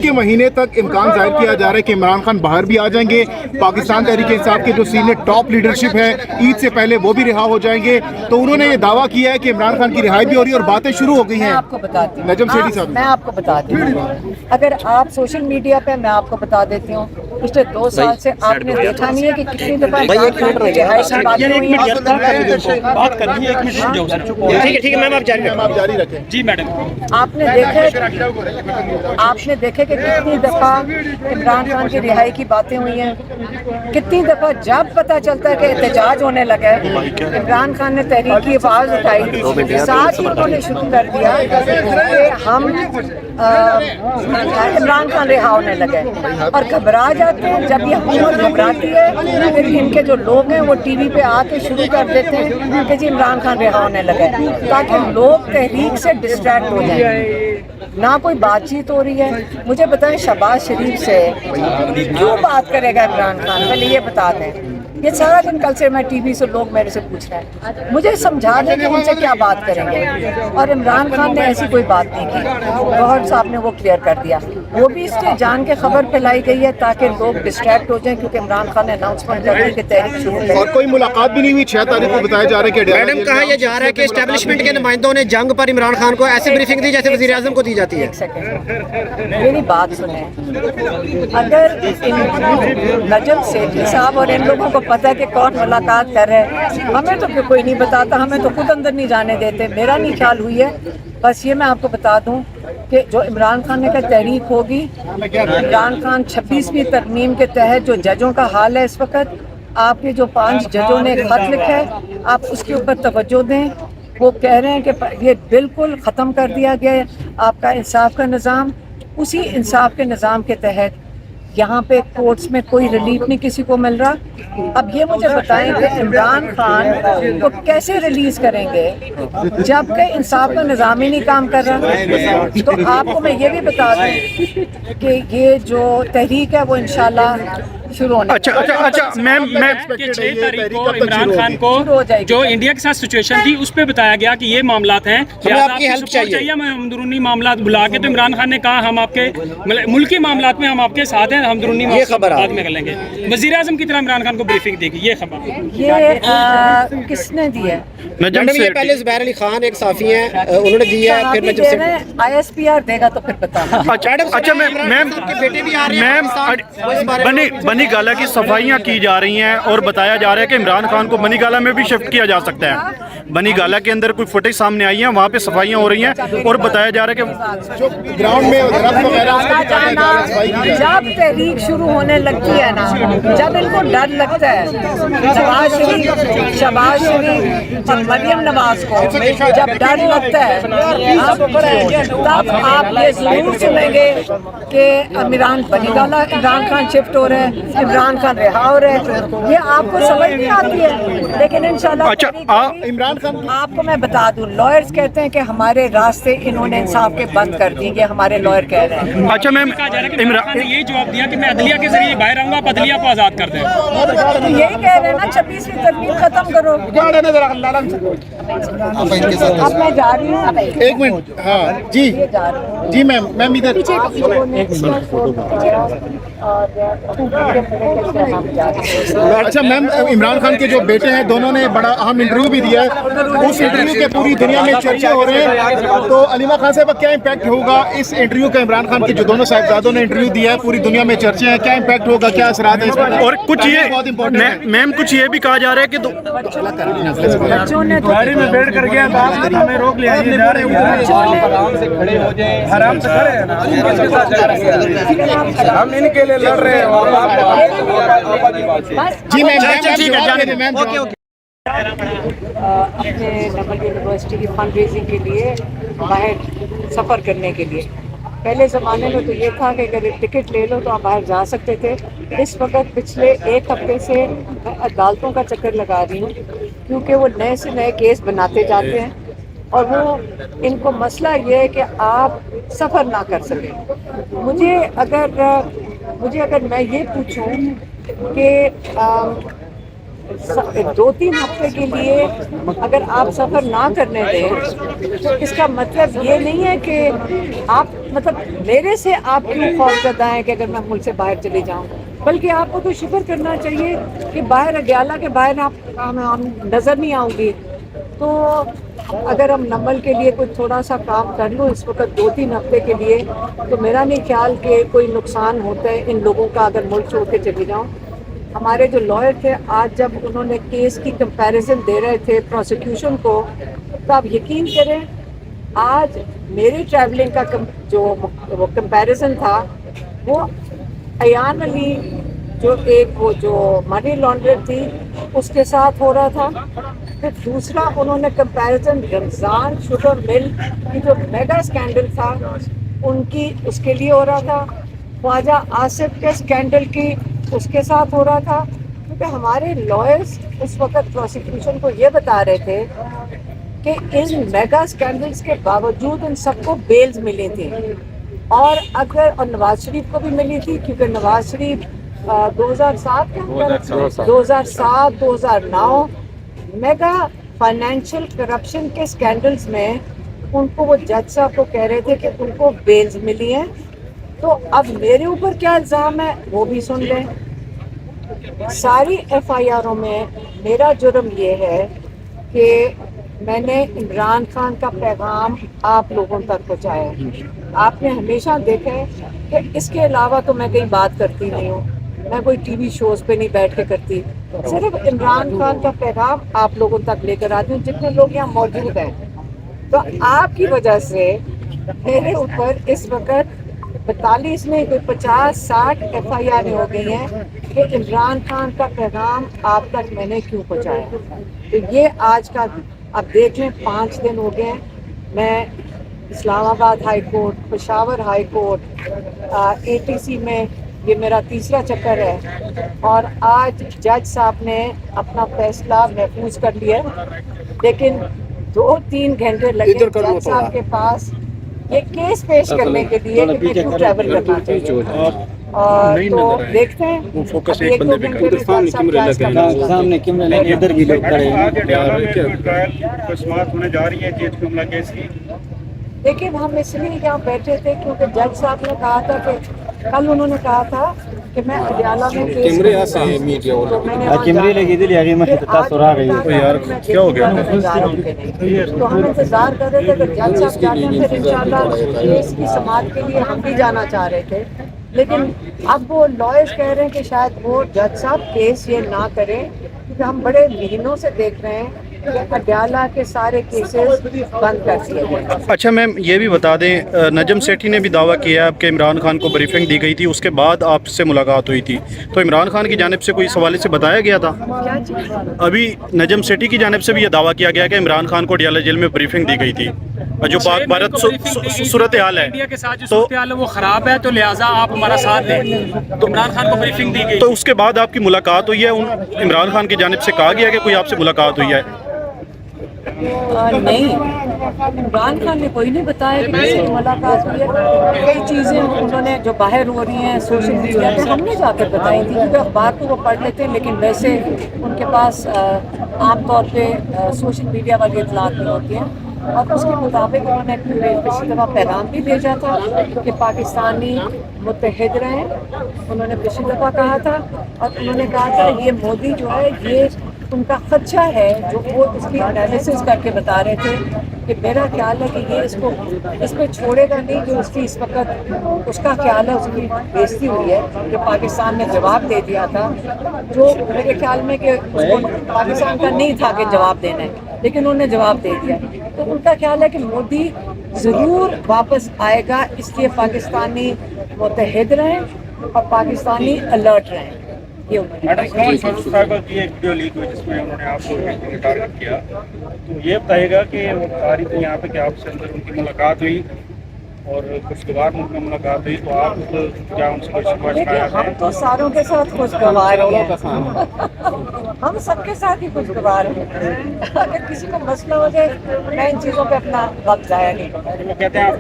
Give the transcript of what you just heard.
के महीने तक इम्कान जाहिर किया जा रहा है कि इमरान खान बाहर भी आ जाएंगे। पाकिस्तान तहरीक इंसाफ के जो सीनियर टॉप लीडरशिप है ईद से पहले वो भी रिहा हो जाएंगे। तो उन्होंने ये दावा किया है कि इमरान खान की रिहाई भी हो रही है और बातें शुरू हो गई हैं। आपको बताती हूँ, नजम सेठी साहब, मैं आपको बताती हूँ, अगर आप सोशल मीडिया पे, मैं आपको बता देती हूँ, पिछले 2 साल से आपने देखा नहीं है कि कितनी दफा इमरान खान की रिहाई की बातें हुई हैं। बात करनी है, 1 मिनट। ठीक है मैम, आप जारी रखें। जी मैडम। आपने देखे कि कितनी दफा इमरान खान की रिहाई की बातें हुई हैं। कितनी दफा जब पता चलता है कि एहतजाज होने लगा है, इमरान खान ने तहरीक की आवाज़ उठाई, साथ ही उन्होंने शुरू कर दिया कि हम इमरान खान रिहा होने लगे और घबरा जाते हैं। जब ये हुकूमत घबराती है फिर इनके जो लोग हैं वो टीवी पे आके शुरू कर देते हैं कि जी इमरान खान रिहा होने लगे, ताकि लोग तहरीक से डिस्ट्रैक्ट हो जाए। ना कोई बातचीत हो रही है। मुझे बताएं, शहबाज शरीफ से क्यों बात करेगा इमरान खान? पहले ये बता दें। ये सारा दिन कल से मैं टीवी से लोग मेरे से पूछ रहे हैं, मुझे समझा दें कि उनसे क्या बात करेंगे। और इमरान खान ने ऐसी कोई बात नहीं की। गौहर साहब ने वो क्लियर कर दिया। वो भी इसलिए जान के खबर फैलाई गई है ताकि लोग डिस्ट्रैक्ट हो जाएं, क्योंकि इमरान खान ने अनाउंसमेंट कर दी कि तहरीक शुरू करें। और कोई मुलाकात भी नहीं हुई। 6 तारीख को बताया जा रहा है कि मैडम कहा यह जा रहा है कि एस्टेब्लिशमेंट के नुमाइंदों ने जंग पर इमरान खान को ऐसी ब्रीफिंग दी जैसे वज़ीर आज़म को दी जाती है। एक सेकंड, मेरी बात सुने। अगर नजम सेठी साहब और इन लोगों को पता है कि कौन मुलाकात कर रहे हैं, हमें तो कोई नहीं बताता, हमें तो खुद अंदर नहीं जाने देते। मेरा नहीं ख्याल हुई है। बस ये मैं आपको बता दूं कि जो इमरान खान ने कहा तहरीक होगी, इमरान खान 26वीं तरमीम के तहत जो जजों का हाल है इस वक्त, आपके जो 5 जजों ने खत लिखा है, आप उसके ऊपर तवज्जो दें। वो कह रहे हैं कि ये बिल्कुल ख़त्म कर दिया गया है आपका इंसाफ का निज़ाम। उसी इंसाफ के निज़ाम के तहत यहाँ पे कोर्ट्स में कोई रिलीफ नहीं किसी को मिल रहा। अब ये मुझे बताएं कि इमरान खान को कैसे रिलीज करेंगे जबकि इंसाफ का निज़ाम ही नहीं काम कर रहा। तो आपको मैं ये भी बता दूं कि ये जो तहरीक है वो इंशाल्लाह शुरू होने। अच्छा मैम, 6 तारीख को इमरान खान को जो इंडिया के साथ सिचुएशन थी उस पे बताया गया कि ये मामलात हैं, आपकी हेल्प चाहिए, हमें अंदरूनी मामलात बुला के। तो इमरान खान ने कहा हम आपके मुल्की मामलात में हम आपके साथ हैं, हम अंदरूनी बाद में कर लेंगे। वज़ीर आज़म की तरह इमरान खान को ब्रीफिंग देगी ये खबर। ये किसने दी है? मैडम ये पहले ज़ुबैर अली खान एक साफ़ी हैं, उन्होंने दी है, फिर ISPR देगा तो फिर बताना। अच्छा मैम के बेटे भी आ रहे हैं। बनी गाला की सफाइयाँ की जा रही हैं और बताया जा रहा है कि इमरान खान को बनी गाला में भी शिफ्ट किया जा सकता है। बनी गाला के अंदर कोई फुटेज सामने आई है, वहाँ पे सफाइयाँ हो रही हैं और बताया जा रहा है कि जो ग्राउंड में जब तहरीक शुरू होने लगती है ना, जब इनको डर लगता है, शहबाज शरीफ और मरियम नवाज को जब डर लगता है तब आप ये जरूर सुनेंगे कि बनी गाला इमरान खान शिफ्ट हो रहे हैं, इमरान खान रिहा हो रहे हैं। ये आपको समझ नहीं आती है, लेकिन इंशाल्लाह। इमरान खान आपको मैं बता दूं, लॉयर्स कहते हैं कि हमारे रास्ते इन्होंने इंसाफ के बंद कर दिए, ये हमारे लॉयर कह रहे हैं। अच्छा मैम, इमरान ने यही जवाब दिया कि मैं अदलिया के जरिए बाहर आऊंगा, आप अदलिया को आजाद कर दें। तो यही कह रहे हैं ना, 26वीं तरमीम खत्म करो। अब मैं जा रही हूँ। 1 मिनट। हाँ जी मैम इधर। अच्छा मैम, इमरान खान के जो बेटे हैं दोनों ने बड़ा अहम इंटरव्यू भी दिया है, उस इंटरव्यू के पूरी दुनिया में चर्चे हो रहे हैं। तो अलीमा खान साहब क्या इम्पैक्ट होगा इस इंटरव्यू का? इमरान खान के जो दोनों साहिबजादों ने इंटरव्यू दिया है, पूरी दुनिया में चर्चे हैं, क्या इम्पैक्ट होगा, क्या असरात है इस पर? और कुछ ये बहुत इम्पोर्टेंट मैम, कुछ ये भी कहा जा रहा है कि बच्चों ने गाड़ी में बैठ कर गया, हमें रोक लिया, आराम से खड़े हो जाए, आराम से खड़े हैं ना, हम इनके लिए लड़ रहे हैं। जी मैम, अपने नमल यूनिवर्सिटी की फंड रेजिंग के लिए बाहर सफ़र करने के लिए। पहले ज़माने में तो ये था कि अगर टिकट ले लो तो आप बाहर जा सकते थे। इस वक्त पिछले 1 हफ्ते से मैं अदालतों का चक्कर लगा रही हूँ, क्योंकि वो नए से नए केस बनाते जाते हैं और वो इनको मसला ये है कि आप सफ़र ना कर सकें। मुझे अगर मैं ये पूछूं कि 2-3 ہفتے کے لیے اگر آپ سفر نہ کرنے دیں تو اس کا مطلب یہ نہیں ہے کہ آپ مطلب میرے سے آپ کیوں خوفزدہ ہیں کہ اگر میں ملک سے باہر چلی جاؤں، بلکہ آپ کو تو شکر کرنا چاہیے کہ باہر اڈیالہ کے باہر آپ نظر نہیں آؤں گی. تو اگر ہم نمل کے لیے کوئی تھوڑا سا کام کر لوں اس وقت 2-3 ہفتے کے لیے، تو میرا نہیں خیال کہ کوئی نقصان ہوتا ہے ان لوگوں کا اگر ملک چھوڑ کے چلی جاؤں. ہمارے جو لائر تھے آج جب انہوں نے کیس کی کمپیریزن دے رہے تھے پروسیکیوشن کو، تو آپ یقین کریں آج میری ٹریولنگ کا جو وہ کمپیریزن تھا وہ ایان علی جو وہ جو منی لانڈرر تھی اس کے ساتھ ہو رہا تھا. پھر دوسرا انہوں نے کمپیریزن رمضان شوگر مل کی جو میگا اسکینڈل تھا ان کی اس کے لیے ہو رہا تھا. خواجہ آصف کے اسکینڈل کی اس کے ساتھ ہو رہا تھا. کیونکہ ہمارے لائرز اس وقت پروسیکیوشن کو یہ بتا رہے تھے کہ ان میگا اسکینڈلس کے باوجود ان سب کو بیلز ملی تھی، اور نواز شریف کو بھی ملی تھی کیونکہ Nawaz Sharif 2007-2009 mega financial corruption کے اسکینڈلس میں ان کو وہ جج صاحب کو کہہ رہے تھے کہ ان کو بیلز ملی ہیں. تو اب میرے اوپر کیا الزام ہے وہ بھی سن لیں. ساری ایف آئی آروں میں میرا جرم یہ ہے کہ میں نے عمران خان کا پیغام آپ لوگوں تک پہنچایا ہے. آپ نے ہمیشہ دیکھا ہے کہ اس کے علاوہ تو میں کہیں بات کرتی نہیں ہوں، میں کوئی ٹی وی شوز پہ نہیں بیٹھ کے کرتی، صرف عمران خان کا پیغام آپ لوگوں تک لے کر آتی ہوں جتنے لوگ یہاں موجود ہیں. تو آپ کی وجہ سے میرے اوپر اس وقت 42 میں کوئی 50-60 ایف آئی آر ہو گئی ہیں کہ عمران خان کا پیغام آپ تک میں نے کیوں پہنچایا. تو یہ آج کا اب دیکھ لیں 5 دن ہو گئے ہیں. میں Islamabad high court, Peshawar high court, A T C میں یہ میرا تیسرا چکر ہے، اور آج جج صاحب نے اپنا فیصلہ محفوظ کر لیا، لیکن 2-3 گھنٹے لگے جج صاحب کے پاس یہ کیس پیش کرنے کے لیے کہ میں کیوں ٹریول کرنا چاہیے. اور تو دیکھتے ہیں ایک دو گھنٹے میں جج صاحب کیا اس کا دیکھیں. ہم اس لیے یہاں بیٹھے تھے کیونکہ جج صاحب نے کہا تھا کہ کل انہوں نے کہا تھا کہ میں اڈیالہ میں کیس تو ہم انتظار کر رہے تھے کہ جج صاحب جاتے ہیں پھر انشاءاللہ کیس کی سماعت کے لیے ہم بھی جانا چاہ رہے تھے. لیکن اب وہ لائرز کہہ رہے ہیں کہ شاید وہ جج صاحب کیس یہ نہ کریں کیونکہ ہم بڑے مہینوں سے دیکھ رہے ہیں کہ اڈیالہ کے سارے کیسز بند کر دیے گئے. اچھا میم یہ بھی بتا دیں نجم سیٹھی نے بھی دعویٰ کیا ہے کہ عمران خان کو بریفنگ دی گئی تھی، اس کے بعد آپ سے ملاقات ہوئی تھی، تو عمران خان کی جانب سے کوئی اس حوالے سے بتایا گیا تھا؟ ابھی نجم سیٹھی کی جانب سے بھی یہ دعویٰ کیا گیا کہ عمران خان کو اڈیالہ جیل میں بریفنگ دی گئی تھی جو پاک بھارت صورتحال ہے، انڈیا کے ساتھ جو صورتحال ہے وہ خراب ہے، تو لہٰذا آپ ہمارا ساتھ دیں. تو عمران خان کو بریفنگ دی گئی، تو اس کے بعد آپ کی ملاقات ہوئی ہے؟ عمران خان کی جانب سے کہا گیا کہ کوئی آپ سے ملاقات ہوئی ہے؟ نہیں، عمران خان نے کوئی نہیں بتایا کہ کسی کی ملاقات ہوئی ہے. کئی چیزیں انہوں نے جو باہر ہو رہی ہیں سوشل میڈیا پہ ہم نے جا کر بتائی تھی کیونکہ اخبار تو وہ پڑھ لیتے ہیں لیکن ویسے ان کے پاس عام طور پہ سوشل میڈیا والی اطلاعات نہیں ہوتی ہیں. اور اس کے مطابق انہوں نے پچھلی دفعہ پیغام بھی بھیجا تھا کہ پاکستانی متحد رہیں. انہوں نے پچھلی دفعہ کہا تھا اور انہوں نے کہا تھا یہ مودی جو ہے یہ ان کا خدشہ ہے جو وہ اس کی انالیسس کر کے بتا رہے تھے کہ میرا خیال ہے کہ یہ اس پہ چھوڑے گا نہیں جو اس کی اس وقت اس کا خیال ہے اس کی بےزتی ہوئی ہے کہ پاکستان نے جواب دے دیا تھا جو میرے خیال میں کہ اس کو پاکستان کا نہیں تھا کہ جواب دینا ہے لیکن انہوں نے جواب دے دیا. تو ان کا خیال ہے کہ مودی ضرور واپس آئے گا اس لیے پاکستانی متحد رہیں اور پاکستانی الرٹ رہیں. ویڈیو لیک ہوئی جس میں انہوں نے آپ کو ٹارگٹ کیا، تو یہ بتائے گا کہ تاریخ یہاں پہ کہ آپ سے اندر ان کی ملاقات ہوئی اور خوشگوار ملک میں ملاقات ہوئی، تو آپ کیا ان سے کوئی شکوہ شکایات ہیں؟ ہم تو ساروں کے ساتھ خوشگوار ہیں، ہم سب کے ساتھ ہی خوشگوار ہیں. اگر کسی کو مسئلہ ہو جائے میں ان چیزوں پہ اپنا وقت ضائع نہیں کرتا. کہتے ہیں آپ